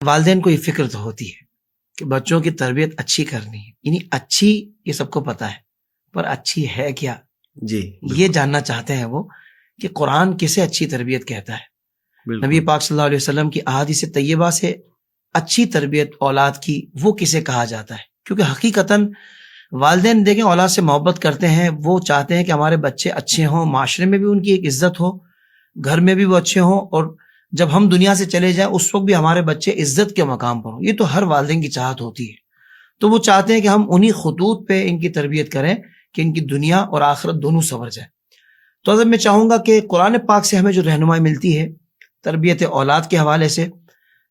والدین کو یہ فکر تو ہوتی ہے کہ بچوں کی تربیت اچھی کرنی ہے، یعنی اچھی یہ سب کو پتا ہے، پر اچھی ہے کیا، جی یہ جاننا چاہتے ہیں وہ کہ قرآن کسے اچھی تربیت کہتا ہے۔ بالکل نبی پاک صلی اللہ علیہ وسلم کی احادیث طیبہ سے اچھی تربیت اولاد کی وہ کسے کہا جاتا ہے، کیونکہ حقیقتاً والدین دیکھیں اولاد سے محبت کرتے ہیں، وہ چاہتے ہیں کہ ہمارے بچے اچھے ہوں، معاشرے میں بھی ان کی ایک عزت ہو، گھر میں بھی وہ اچھے ہوں، اور جب ہم دنیا سے چلے جائیں اس وقت بھی ہمارے بچے عزت کے مقام پر ہوں۔ یہ تو ہر والدین کی چاہت ہوتی ہے، تو وہ چاہتے ہیں کہ ہم انہی خطوط پہ ان کی تربیت کریں کہ ان کی دنیا اور آخرت دونوں سنور جائے۔ تو حضرت میں چاہوں گا کہ قرآن پاک سے ہمیں جو رہنمائی ملتی ہے تربیت اولاد کے حوالے سے،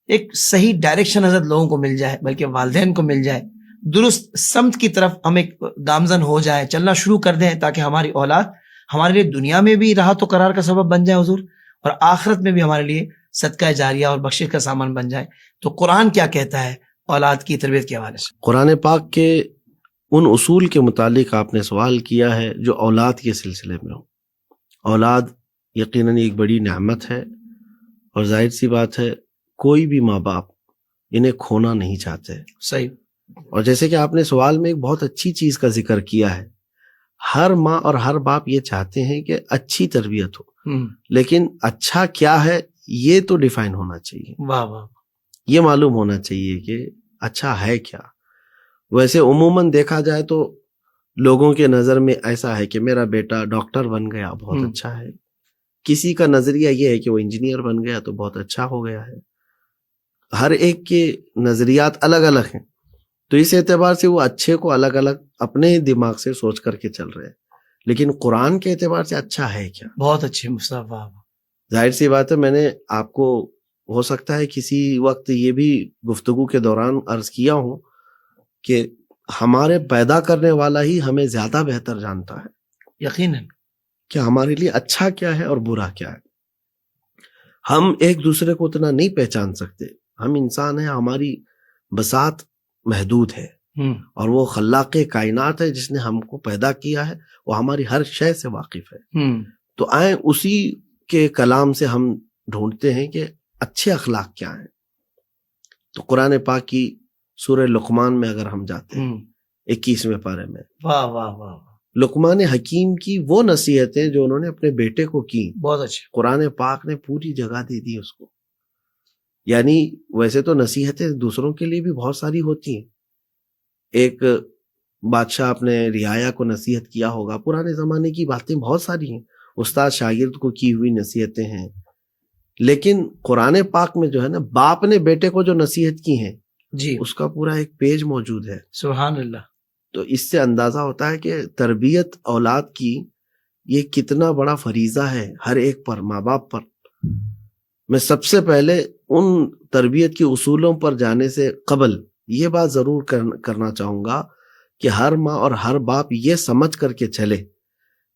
ایک صحیح ڈائریکشن حضرت لوگوں کو مل جائے، بلکہ والدین کو مل جائے، درست سمت کی طرف ہم ایک گامزن ہو جائے، چلنا شروع کر دیں، تاکہ ہماری اولاد ہمارے لیے دنیا میں بھی راحت و قرار کا سبب بن جائے حضور، اور آخرت میں بھی ہمارے لیے صدقہ جاریہ اور بخشش کا سامان بن جائے۔ تو قرآن کیا کہتا ہے اولاد کی تربیت کے حوالے سے؟ قرآن پاک کے ان اصول کے متعلق آپ نے سوال کیا ہے جو اولاد کے سلسلے میں ہو۔ اولاد یقیناً ایک بڑی نعمت ہے، اور ظاہر سی بات ہے کوئی بھی ماں باپ انہیں کھونا نہیں چاہتے۔ صحیح۔ اور جیسے کہ آپ نے سوال میں ایک بہت اچھی چیز کا ذکر کیا ہے، ہر ماں اور ہر باپ یہ چاہتے ہیں کہ اچھی تربیت ہو، لیکن اچھا کیا ہے یہ تو ڈیفائن ہونا چاہیے، واہ واہ، یہ معلوم ہونا چاہیے کہ اچھا ہے کیا۔ ویسے عموماً دیکھا جائے تو لوگوں کے نظر میں ایسا ہے کہ میرا بیٹا ڈاکٹر بن گیا بہت اچھا ہے، کسی کا نظریہ یہ ہے کہ وہ انجینئر بن گیا تو بہت اچھا ہو گیا ہے۔ ہر ایک کے نظریات الگ الگ ہیں، تو اس اعتبار سے وہ اچھے کو الگ الگ اپنے دماغ سے سوچ کر کے چل رہے ہیں، لیکن قرآن کے اعتبار سے اچھا ہے کیا؟ بہت اچھے مصطفیٰ۔ ظاہر سی بات ہے، میں نے آپ کو ہو سکتا ہے کسی وقت یہ بھی گفتگو کے دوران عرض کیا ہوں کہ ہمارے پیدا کرنے والا ہی ہمیں زیادہ بہتر جانتا ہے یقیناً کہ ہمارے لیے اچھا کیا ہے اور برا کیا ہے۔ ہم ایک دوسرے کو اتنا نہیں پہچان سکتے، ہم انسان ہیں، ہماری بساط محدود ہے، اور وہ خلاق کائنات ہے جس نے ہم کو پیدا کیا ہے، وہ ہماری ہر شے سے واقف ہے۔ تو آئیں اسی کے کلام سے ہم ڈھونڈتے ہیں کہ اچھے اخلاق کیا ہیں۔ تو قرآن پاک کی سورہ لقمان میں اگر ہم جاتے ہیں 21ویں پارے میں، واہ واہ واہ، لقمان حکیم کی وہ نصیحتیں جو انہوں نے اپنے بیٹے کو کی، بہت اچھے، قرآن پاک نے پوری جگہ دے دی اس کو۔ یعنی ویسے تو نصیحتیں دوسروں کے لیے بھی بہت ساری ہوتی ہیں، ایک بادشاہ اپنے رعایا کو نصیحت کیا ہوگا، پرانے زمانے کی باتیں بہت ساری ہیں، استاد شاگرد کو کی ہوئی نصیحتیں ہیں، لیکن قرآن پاک میں جو ہے نا باپ نے بیٹے کو جو نصیحت کی ہیں جی اس کا پورا ایک پیج موجود ہے۔ سبحان اللہ۔ تو اس سے اندازہ ہوتا ہے کہ تربیت اولاد کی یہ کتنا بڑا فریضہ ہے ہر ایک پر، ماں باپ پر۔ میں سب سے پہلے ان تربیت کے اصولوں پر جانے سے قبل یہ بات ضرور کرنا چاہوں گا کہ ہر ماں اور ہر باپ یہ سمجھ کر کے چلے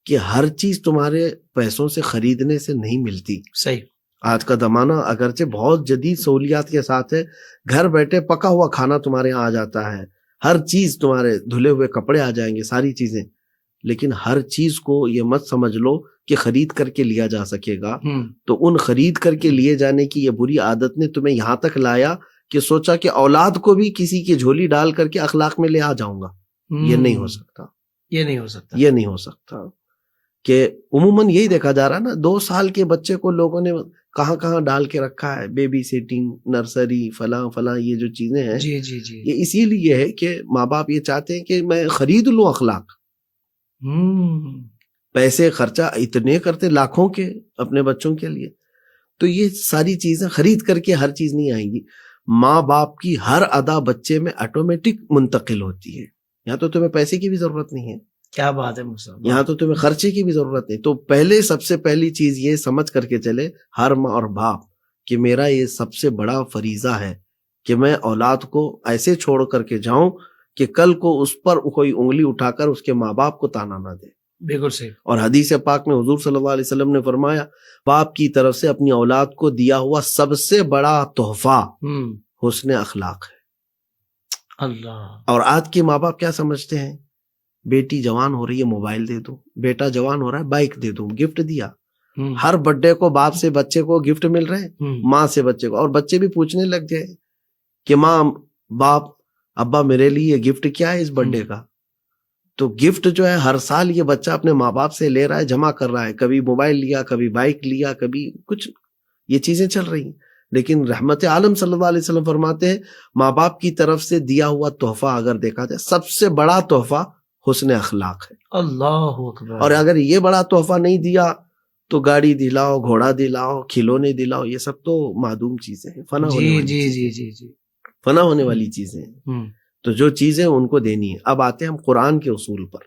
کہ ہر چیز تمہارے پیسوں سے خریدنے سے نہیں ملتی۔ صحیح۔ آج کا زمانہ اگرچہ بہت جدید سہولیات کے ساتھ ہے، گھر بیٹھے پکا ہوا کھانا تمہارے یہاں آ جاتا ہے، ہر چیز تمہارے دھلے ہوئے کپڑے آ جائیں گے، ساری چیزیں، لیکن ہر چیز کو یہ مت سمجھ لو کہ خرید کر کے لیا جا سکے گا۔ تو ان خرید کر کے لیے جانے کی یہ بری عادت نے تمہیں یہاں تک لایا کہ سوچا کہ اولاد کو بھی کسی کی جھولی ڈال کر کے اخلاق میں لے آ جاؤں گا۔ یہ نہیں ہو سکتا، یہ نہیں ہو سکتا، یہ نہیں ہو سکتا۔ کہ عموماً یہی دیکھا جا رہا ہے نا، 2 سال کے بچے کو لوگوں نے کہاں کہاں ڈال کے رکھا ہے، بیبی سیٹنگ، نرسری، فلاں فلاں، یہ جو چیزیں ہیں جی جی جی، یہ اسی لیے ہے کہ ماں باپ یہ چاہتے ہیں کہ میں خرید لوں اخلاق۔ پیسے خرچہ اتنے کرتے لاکھوں کے اپنے بچوں کے لیے، تو یہ ساری چیزیں خرید کر کے ہر چیز نہیں آئیں گی۔ ماں باپ کی ہر ادا بچے میں آٹومیٹک منتقل ہوتی ہے، یہاں تو تمہیں پیسے کی بھی ضرورت نہیں ہے، کیا بات ہے مصطفیٰ، یہاں تو تمہیں خرچے کی بھی ضرورت نہیں۔ تو پہلے سب سے پہلی چیز یہ سمجھ کر کے چلے ہر ماں اور باپ کہ میرا یہ سب سے بڑا فریضہ ہے کہ میں اولاد کو ایسے چھوڑ کر کے جاؤں کہ کل کو اس پر کوئی انگلی اٹھا کر اس کے ماں باپ کو تانا نہ دے۔ بالکل صحیح۔ اور حدیث پاک میں حضور صلی اللہ علیہ وسلم نے فرمایا باپ کی طرف سے اپنی اولاد کو دیا ہوا سب سے بڑا تحفہ حسن اخلاق ہے۔ اللہ۔ اور آج کے ماں باپ کیا سمجھتے ہیں، بیٹی جوان ہو رہی ہے موبائل دے دو، بیٹا جوان ہو رہا ہے بائک دے دو، گفٹ دیا۔ ہر برتھ ڈے کو باپ سے بچے کو گفٹ مل رہے ہیں، ماں سے بچے کو، اور بچے بھی پوچھنے لگ گئے کہ ماں باپ ابا میرے لیے یہ گفٹ کیا ہے اس برتھ ڈے کا. تو گفٹ جو ہے ہر سال یہ بچہ اپنے ماں باپ سے لے رہا ہے, جمع کر رہا ہے, کبھی موبائل لیا, کبھی بائک لیا, کبھی کچھ, یہ چیزیں چل رہی ہیں. لیکن رحمت عالم صلی اللہ علیہ وسلم فرماتے ہیں ماں باپ کی طرف سے دیا ہوا تحفہ اگر دیکھا جائے سب سے بڑا تحفہ حسن اخلاق ہے. اللہ اکبر. اور اگر یہ بڑا تحفہ نہیں دیا تو گاڑی دلاؤ, گھوڑا دلاؤ, کھلونے دلاؤ, یہ سب تو معدوم چیزیں ہیں, فنا ہونے والی جی چیزیں. جی جی جی فنا ہونے والی چیزیں ہیں. تو جو چیزیں ان کو دینی ہے. اب آتے ہیں ہم قرآن کے اصول پر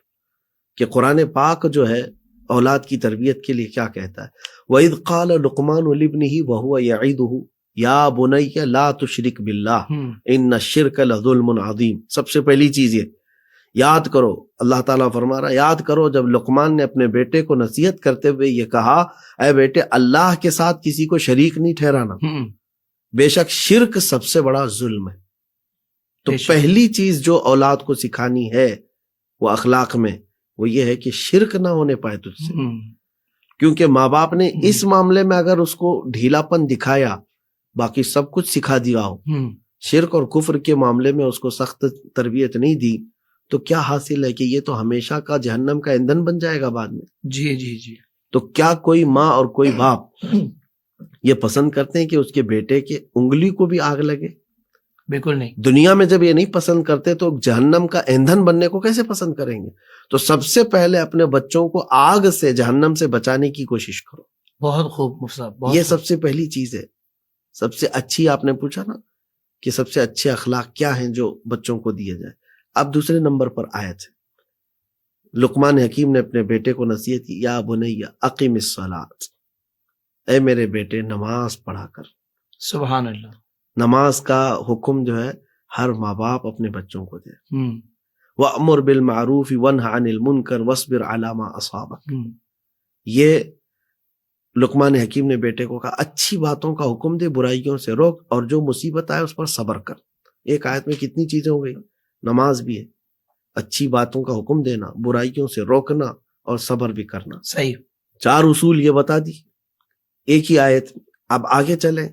کہ قرآن پاک جو ہے اولاد کی تربیت کے لیے کیا کہتا ہے. وَإِذْ قَالَ لُقْمَانُ لِابْنِهِ وَهُوَ يَعِظُهُ يَا بُنَيَّ لَا تُشْرِكْ بِاللَّهِ إِنَّ الشِّرْكَ لَظُلْمٌ عَظِيمٌ. سب سے پہلی چیز یہ یاد کرو, اللہ تعالیٰ فرما رہا ہے یاد کرو جب لقمان نے اپنے بیٹے کو نصیحت کرتے ہوئے یہ کہا اے بیٹے اللہ کے ساتھ کسی کو شریک نہیں ٹھہرانا, بے شک شرک سب سے بڑا ظلم ہے. تو پہلی چیز جو اولاد کو سکھانی ہے وہ اخلاق میں وہ یہ ہے کہ شرک نہ ہونے پائے تجھ سے, کیونکہ ماں باپ نے اس معاملے میں اگر اس کو ڈھیلا پن دکھایا باقی سب کچھ سکھا دیا ہو, شرک اور کفر کے معاملے میں اس کو سخت تربیت نہیں دی تو کیا حاصل ہے کہ یہ تو ہمیشہ کا جہنم کا ایندھن بن جائے گا بعد میں. جی جی جی. تو کیا کوئی ماں اور کوئی باپ یہ پسند کرتے ہیں کہ اس کے بیٹے کے انگلی کو بھی آگ لگے؟ بالکل نہیں. دنیا میں جب یہ نہیں پسند کرتے تو جہنم کا ایندھن بننے کو کیسے پسند کریں گے؟ تو سب سے پہلے اپنے بچوں کو آگ سے, جہنم سے بچانے کی کوشش کرو. بہت خوب مفتی صاحب, یہ سب سے پہلی چیز ہے. سب سے اچھی, آپ نے پوچھا نا کہ سب سے اچھے اخلاق کیا ہیں جو بچوں کو دیے جائے. اب دوسرے نمبر پر آیت ہے لقمان حکیم نے اپنے بیٹے کو نصیحت کی یا بنی اقیم الصلاۃ, اے میرے بیٹے نماز پڑھا کر. سبحان اللہ. نماز کا حکم جو ہے ہر ماں باپ اپنے بچوں کو دے. وَأْمُرْ بِالْمَعْرُوفِ وَانْهَ عَنِ الْمُنْكَرِ وَاصْبِرْ عَلَى مَا أَصَابَكَ. یہ لقمان حکیم نے بیٹے کو کہا اچھی باتوں کا حکم دے, برائیوں سے روک, اور جو مصیبت آئے اس پر صبر کر. ایک آیت میں کتنی چیزیں ہو گئی, نماز بھی ہے, اچھی باتوں کا حکم دینا, برائیوں سے روکنا اور صبر بھی کرنا. صحیح. 4 اصول یہ بتا دی ایک ہی آیت. اب آگے چلیں,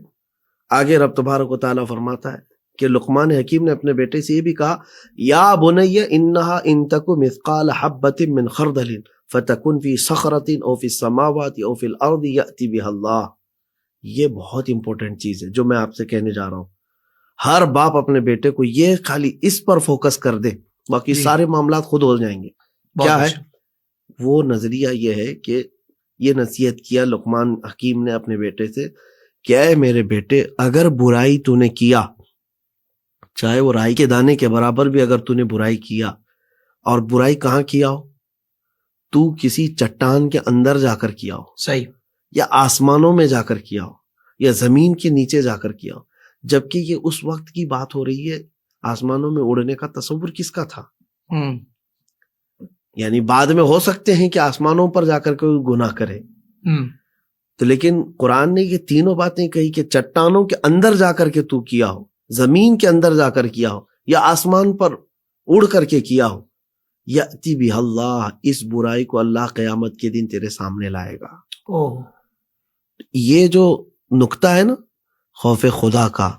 آگے رب تبارک و تعالیٰ فرماتا ہے کہ لقمان حکیم نے اپنے بیٹے سے یہ بھی کہا یا بنی انہا ان تک مثقال حبۃ من خردل فتکن فی صخرۃ او فی السماوات او فی الارض یأتی بها اللہ. یہ بہت امپورٹنٹ چیز ہے جو میں آپ سے کہنے جا رہا ہوں. ہر باپ اپنے بیٹے کو یہ خالی اس پر فوکس کر دے, باقی سارے معاملات خود ہو جائیں گے. کیا ہے وہ نظریہ؟ یہ ہے کہ یہ نصیحت کیا لقمان حکیم نے اپنے بیٹے سے کہ اے میرے بیٹے اگر برائی تو نے کیا, چاہے وہ رائی کے دانے کے برابر بھی اگر تو نے برائی کیا, اور برائی کہاں کیا ہو, تو کسی چٹان کے اندر جا کر کیا ہو, صحیح, یا آسمانوں میں جا کر کیا ہو, یا زمین کے نیچے جا کر کیا ہو, جبکہ یہ اس وقت کی بات ہو رہی ہے آسمانوں میں اڑنے کا تصور کس کا تھا؟ یعنی بعد میں ہو سکتے ہیں کہ آسمانوں پر جا کر کوئی گناہ کرے, تو لیکن قرآن نے یہ تینوں باتیں کہی کہ چٹانوں کے اندر جا کر کے تو کیا ہو, زمین کے اندر جا کر کیا ہو, یا آسمان پر اڑ کر کے کیا ہو, یأتی بہ اللہ, اس برائی کو اللہ قیامت کے دن تیرے سامنے لائے گا. یہ جو نقطہ ہے نا خوف خدا کا,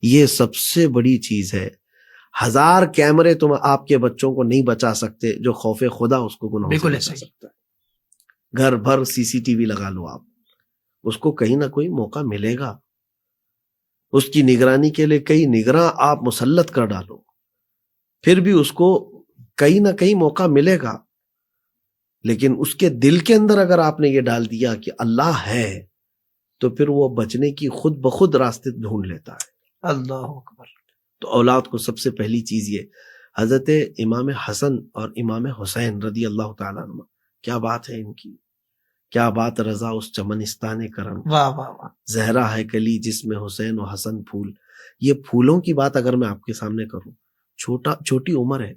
یہ سب سے بڑی چیز ہے. 1000 کیمرے تم آپ کے بچوں کو نہیں بچا سکتے جو خوف خدا اس کو گناہوں سے بچا سکتا ہے. گھر بھر CCTV لگا لو آپ, اس کو کہیں نہ کوئی موقع ملے گا. اس کی نگرانی کے لیے کئی نگراں آپ مسلط کر ڈالو, پھر بھی اس کو کہیں نہ کہیں موقع ملے گا. لیکن اس کے دل کے اندر اگر آپ نے یہ ڈال دیا کہ اللہ ہے, تو پھر وہ بچنے کی خود بخود راستے ڈھونڈ لیتا ہے. اللہ اکبر. تو اولاد کو سب سے پہلی چیز یہ, حضرت امام حسن اور امام حسین رضی اللہ تعالیٰ عنہ, کیا بات ہے ان کی, کیا بات رضا اس چمنستان کرم, واہ واہ واہ, زہرا ہے کلی جس میں حسین و حسن پھول. یہ پھولوں کی بات اگر میں آپ کے سامنے کروں, چھوٹی عمر ہے,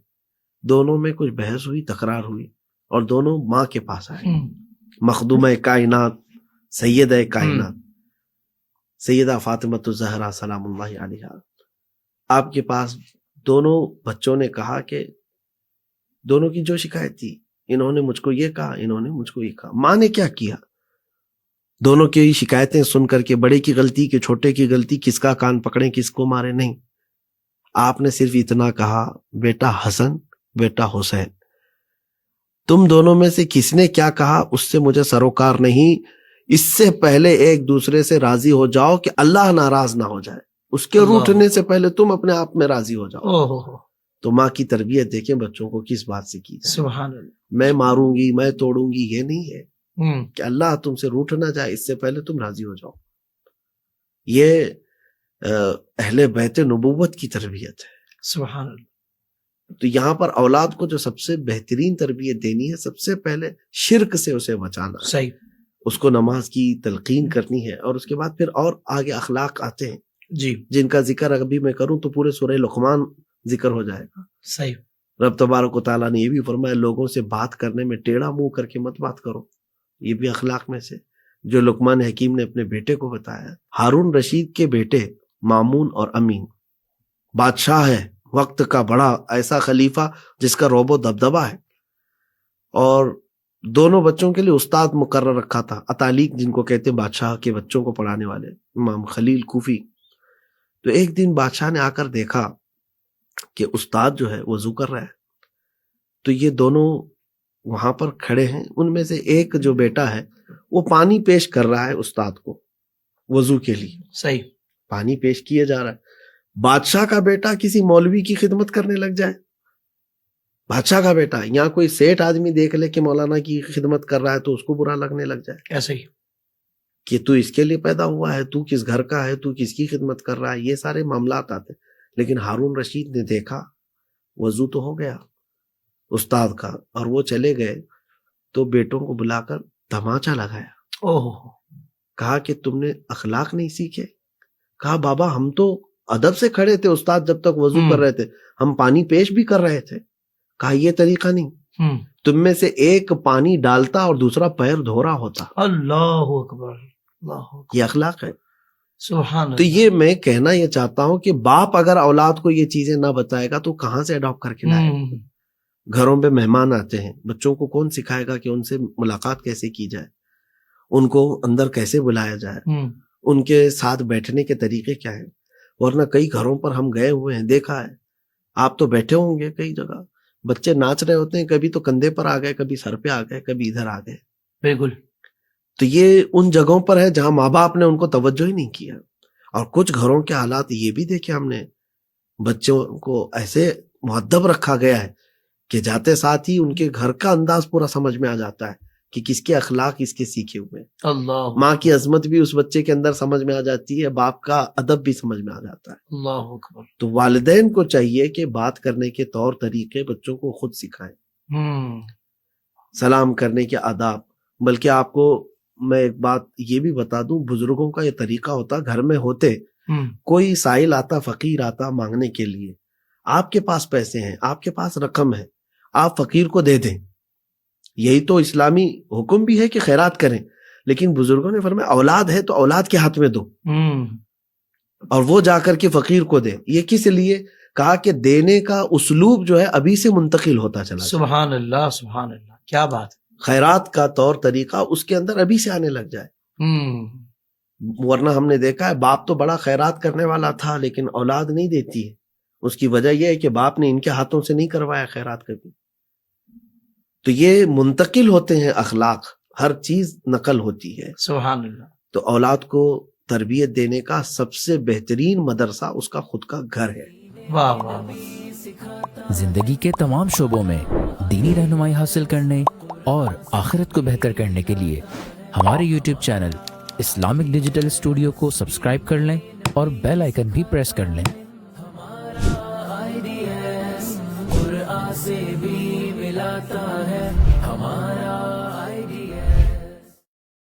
دونوں میں کچھ بحث ہوئی, تکرار ہوئی, اور دونوں ماں کے پاس آئے. مخدومہ کائنات, سیدہ کائنات, سیدہ فاطمۃ الزہرا سلام اللہ علیہا, آپ کے پاس دونوں بچوں نے کہا کہ دونوں کی جو شکایت تھی, انہوں نے مجھ کو یہ کہا, انہوں نے مجھ کو یہ کہا. ماں نے کیا کیا؟ دونوں کی شکایتیں سن کر کے, بڑے کی غلطی کہ چھوٹے کی غلطی, کس کا کان پکڑیں کس کو مارے, نہیں, آپ نے صرف اتنا کہا بیٹا حسن بیٹا حسین، تم دونوں میں سے کس نے کیا کہا اس سے مجھے سروکار نہیں، اس سے پہلے ایک دوسرے سے راضی ہو جاؤ کہ اللہ ناراض نہ ہو جائے، اس کے روٹنے سے پہلے تم اپنے آپ میں راضی ہو جاؤ۔ تو ماں کی تربیت دیکھیں بچوں کو کس بات سے کی جائے، سبحان اللہ، میں ماروں گی میں توڑوں گی یہ نہیں ہے، کہ اللہ تم سے روٹ نہ جائے اس سے پہلے تم راضی ہو جاؤ۔ یہ اہل بیت نبوت کی تربیت ہے۔ سبحان اللہ۔ تو یہاں پر اولاد کو جو سب سے بہترین تربیت دینی ہے، سب سے پہلے شرک سے اسے بچانا ہے، صحیح، اس کو نماز کی تلقین کرنی ہے، اور اس کے بعد پھر اور آگے اخلاق آتے ہیں جی، جن کا ذکر ابھی میں کروں تو پورے سورہ لقمان ذکر ہو جائے گا۔ صحیح، رب تبارک و تعالیٰ نے یہ بھی فرمایا لوگوں سے بات کرنے میں ٹیڑھا منہ کر کے مت بات کرو، یہ بھی اخلاق میں سے جو لقمان حکیم نے اپنے بیٹے کو بتایا۔ ہارون رشید کے بیٹے مامون اور امین، بادشاہ ہے وقت کا بڑا ایسا خلیفہ جس کا روب و دبدبہ ہے، اور دونوں بچوں کے لیے استاد مقرر رکھا تھا، اتالیق جن کو کہتے ہیں بادشاہ کے بچوں کو پڑھانے والے، امام خلیل کوفی۔ تو ایک دن بادشاہ نے آ کر دیکھا کہ استاد جو ہے وضو کر رہا ہے، تو یہ دونوں وہاں پر کھڑے ہیں، ان میں سے ایک جو بیٹا ہے وہ پانی پیش کر رہا ہے استاد کو وضو کے لیے، صحیح، پانی پیش کیا جا رہا ہے۔ بادشاہ کا بیٹا کسی مولوی کی خدمت کرنے لگ جائے، بادشاہ کا بیٹا، یہاں کوئی سیٹ آدمی دیکھ لے کہ مولانا کی خدمت کر رہا ہے تو اس کو برا لگنے لگ جائے، ایسے ہی، کہ تو اس کے لیے پیدا ہوا ہے، تو کس گھر کا ہے، تو کس کی خدمت کر رہا ہے، یہ سارے معاملات آتے۔ لیکن ہارون رشید نے دیکھا وضو تو ہو گیا استاد کا، اور وہ چلے گئے تو بیٹوں کو بلا کر تماچا لگایا، کہا کہ تم نے اخلاق نہیں سیکھے؟ کہا بابا ہم تو ادب سے کھڑے تھے، استاد جب تک وضو کر رہے تھے ہم پانی پیش بھی کر رہے تھے۔ کہا یہ طریقہ نہیں، تم میں سے ایک پانی ڈالتا اور دوسرا پیر دھو رہا ہوتا۔ اللہ اکبر، اللہ اکبر، یہ اخلاق ہے۔ سبحان اللہ۔ تو یہ میں کہنا یہ چاہتا ہوں کہ باپ اگر اولاد کو یہ چیزیں نہ بتائے گا تو کہاں سے اڈاپٹ کر کے لائے گا؟ گھروں پہ مہمان آتے ہیں، بچوں کو کون سکھائے گا کہ ان سے ملاقات کیسے کی جائے، ان کو اندر کیسے بلایا جائے، ان کے ساتھ بیٹھنے کے طریقے کیا ہیں؟ ورنہ کئی گھروں پر ہم گئے ہوئے ہیں، دیکھا ہے، آپ تو بیٹھے ہوں گے کئی جگہ، بچے ناچ رہے ہوتے ہیں، کبھی تو کندھے پر آ گئے، کبھی سر پہ آ گئے، کبھی ادھر آ گئے۔ بالکل۔ تو یہ ان جگہوں پر ہے جہاں ماں باپ نے ان کو توجہ ہی نہیں کیا۔ اور کچھ گھروں کے حالات یہ بھی دیکھے ہم نے، بچوں کو ایسے مؤدب رکھا گیا ہے کہ جاتے ساتھ ہی ان کے گھر کا انداز پورا سمجھ میں آ جاتا ہے کہ کس کے اخلاق کس کے سیکھے ہوئے۔ اللہ، ماں کی عظمت بھی اس بچے کے اندر سمجھ میں آ جاتی ہے، باپ کا ادب بھی سمجھ میں آ جاتا ہے۔ اللہ اکبر۔ تو والدین کو چاہیے کہ بات کرنے کے طور طریقے بچوں کو خود سکھائیں، سلام کرنے کے آداب۔ بلکہ آپ کو میں ایک بات یہ بھی بتا دوں، بزرگوں کا یہ طریقہ ہوتا، گھر میں ہوتے کوئی سائل آتا، فقیر آتا مانگنے کے لیے، آپ کے پاس پیسے ہیں، آپ کے پاس رقم ہے، آپ فقیر کو دے دیں، یہی تو اسلامی حکم بھی ہے کہ خیرات کریں۔ لیکن بزرگوں نے فرمایا اولاد ہے تو اولاد کے ہاتھ میں دو، اور وہ جا کر کے فقیر کو دے۔ یہ کس لیے کہا کہ دینے کا اسلوب جو ہے ابھی سے منتقل ہوتا چلا۔ سبحان اللہ، سبحان اللہ، کیا بات۔ خیرات کا طور طریقہ اس کے اندر ابھی سے آنے لگ جائے۔ ورنہ ہم نے دیکھا ہے باپ تو بڑا خیرات کرنے والا تھا لیکن اولاد نہیں دیتی ہے، اس کی وجہ یہ ہے کہ باپ نے ان کے ہاتھوں سے نہیں کروایا خیرات کبھی۔ تو یہ منتقل ہوتے ہیں اخلاق، ہر چیز نقل ہوتی ہے۔ سبحان اللہ۔ تو اولاد کو تربیت دینے کا سب سے بہترین مدرسہ اس کا خود کا گھر ہے۔ واہ واہ۔ زندگی کے تمام شعبوں میں دینی رہنمائی حاصل کرنے اور آخرت کو بہتر کرنے کے لیے ہمارے YouTube channel Islamic digital studio کو سبسکرائب کر لیں اور بیل آئیکن بھی پریس کر لیں۔ قرآن سے بھی ملاتا ہے